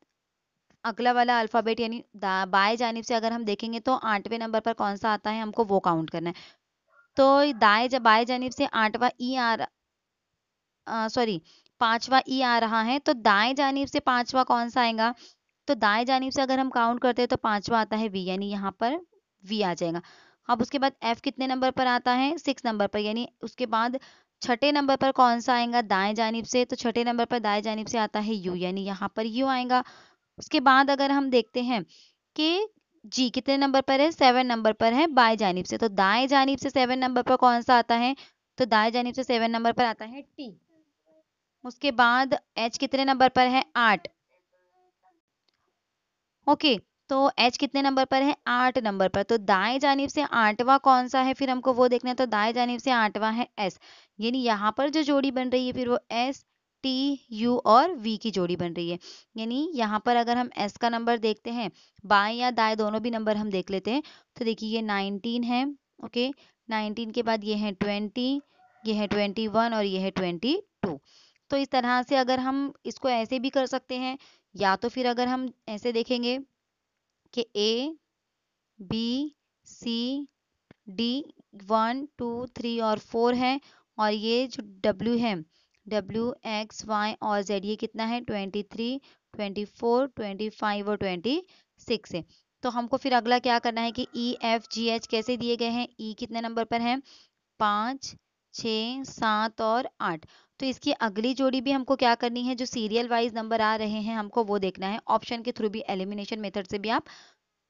अगला वाला अल्फाबेट, यानी बाएं जानिब से अगर हम देखेंगे तो 8वें नंबर पर कौन सा आता है हमको वो काउंट करना है। तो बाएं जानिब से 8वां ई सॉरी 5वां ई आ रहा है, तो दाएं जानिब से 5वां कौन सा आएगा, तो दाएं जानिब से अगर हम काउंट करते हैं तो 5वां आता है वी, यानी यहाँ पर वी आ जाएगा। अब उसके बाद एफ कितने नंबर पर आता है, 6 नंबर पर, यानी उसके बाद छठे नंबर पर कौन सा आएगा दाएं जानिब से, तो छठे नंबर पर दाएं जानिब से आता है यू, यानी यहाँ पर यू आएगा। उसके बाद अगर हम देखते हैं कि जी कितने नंबर पर है, 7 नंबर पर है बाएं जानिब से, तो दाएं जानिब से 7 नंबर पर कौन सा आता है, तो दाएं जानिब से 7 नंबर पर आता है टी। उसके बाद एच कितने नंबर पर है, 8। ओके, तो एच कितने नंबर पर है, 8 नंबर पर। तो दाएं जानिब से 8वां कौन सा है फिर हमको वो देखना है, तो दाएं जानिब से 8वां है एस। यानी यहाँ पर जो जोड़ी बन रही है फिर वो एस टी यू और वी की जोड़ी बन रही है। यानी यहाँ पर अगर हम एस का नंबर देखते हैं, बाएं या दाएं दोनों भी नंबर हम देख लेते हैं, तो देखिए ये 19 है। ओके, 19 के बाद ये है 20, ये है 21 और ये है 22। तो इस तरह से अगर हम इसको ऐसे भी कर सकते हैं, या तो फिर अगर हम ऐसे देखेंगे कि ए बी सी डी 1 2 3 और 4 है, और ये जो डब्ल्यू है WXY और Z ये कितना है, 23 24 25 और 26 है। तो हमको फिर अगला क्या करना है कि EFGH कैसे दिए गए हैं, ई कितने नंबर पर है, 5 6 7 और 8। तो इसकी अगली जोड़ी भी हमको क्या करनी है, जो सीरियल वाइज नंबर आ रहे हैं हमको वो देखना है। ऑप्शन के थ्रू भी, एलिमिनेशन मेथड से भी आप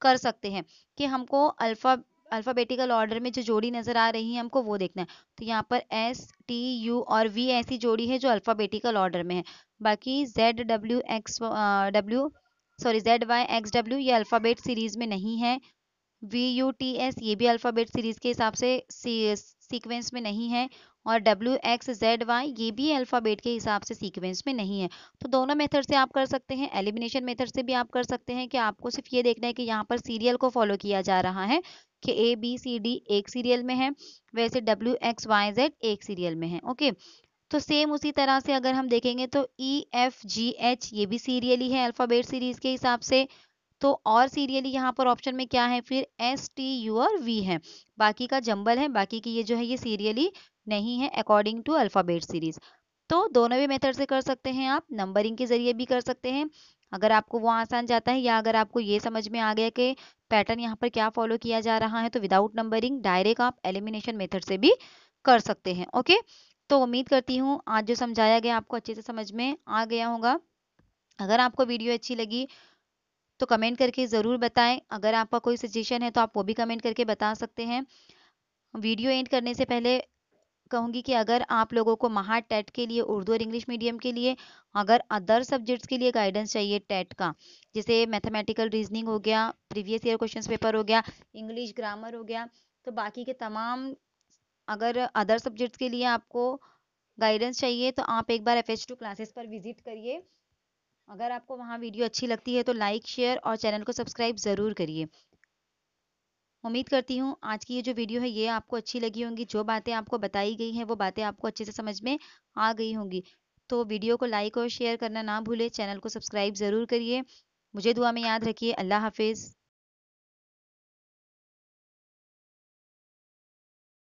कर सकते हैं कि हमको अल्फा अल्फ़ाबेटिकल ऑर्डर में जो जोड़ी नज़र आ रही है हमको वो देखना है। तो यहाँ पर एस, टी, यू और वी ऐसी जोड़ी है जो अल्फ़ाबेटिकल ऑर्डर में है। बाकी जेड वाई एक्स डब्ल्यू ये अल्फ़ाबेट सीरीज़ में नहीं है। VUTS ये भी अल्फ़ाबेट सीरीज़ के हिसाब से सीक्वेंस में नहीं है और WXZY ये भी अल्फ़ाबेट के हिसाब से सीक्वेंस में नहीं है। तो दोनों मेथड से आप कर सकते हैं, एलिमिनेशन मेथड से भी आप कर सकते हैं कि आपको सिर्फ ये देखना है कि यहाँ पर सीरियल को फॉलो किया जा रहा है कि ABCD एक सीरियल में है, वैसे WXYZ एक सीरियल में है। ओके, तो सेम उसी तरह से अगर हम देखेंगे तो EFGH ये भी सीरियल ही है अल्फ़ाबेट सीरीज़ के हिसाब से। तो और सीरियली यहाँ पर ऑप्शन में क्या है फिर एस, टी, यू और वी है। बाकी का जंबल है, बाकी की ये जो है ये सीरियली नहीं है अकॉर्डिंग टू अल्फ़ाबेट सीरीज़। तो दोनों भी मेथड से कर सकते हैं आप, नंबरिंग के ज़रिए भी कर सकते हैं, अगर आपको वो आसान जाता है, या अगर आपको ये समझ में आ गया कि पैटर्न यहाँ पर क्या फ़ॉलो किया जा रहा है तो विदाउट नंबरिंग डायरेक्ट आप एलिमिनेशन मेथड से भी कर सकते हैं। ओके, तो उम्मीद करती हूँ आज जो समझाया गया आपको अच्छे से समझ में आ गया होगा। अगर आपको वीडियो अच्छी लगी तो कमेंट करके ज़रूर बताएं। अगर आपका कोई सजेशन है तो आप वो भी कमेंट करके बता सकते हैं। वीडियो एंड करने से पहले कहूँगी कि अगर आप लोगों को महा टेट के लिए उर्दू और इंग्लिश मीडियम के लिए, अगर अदर सब्जेक्ट्स के लिए गाइडेंस चाहिए टेट का, जैसे मैथमेटिकल रीजनिंग हो गया, प्रीवियस ईयर क्वेश्चंस पेपर हो गया, इंग्लिश ग्रामर हो गया, तो बाकी के तमाम अगर अदर सब्जेक्ट्स के लिए आपको गाइडेंस चाहिए तो आप एक बार FH2 क्लासेस पर विजिट करिए। अगर आपको वहाँ वीडियो अच्छी लगती है तो लाइक, शेयर और चैनल को सब्सक्राइब ज़रूर करिए। उम्मीद करती हूँ आज की ये जो वीडियो है ये आपको अच्छी लगी होंगी, जो बातें आपको बताई गई हैं वो बातें आपको अच्छे से समझ में आ गई होंगी। तो वीडियो को लाइक और शेयर करना ना भूलें, चैनल को सब्सक्राइब ज़रूर करिए। मुझे दुआ में याद रखिए। अल्लाह हाफिज़।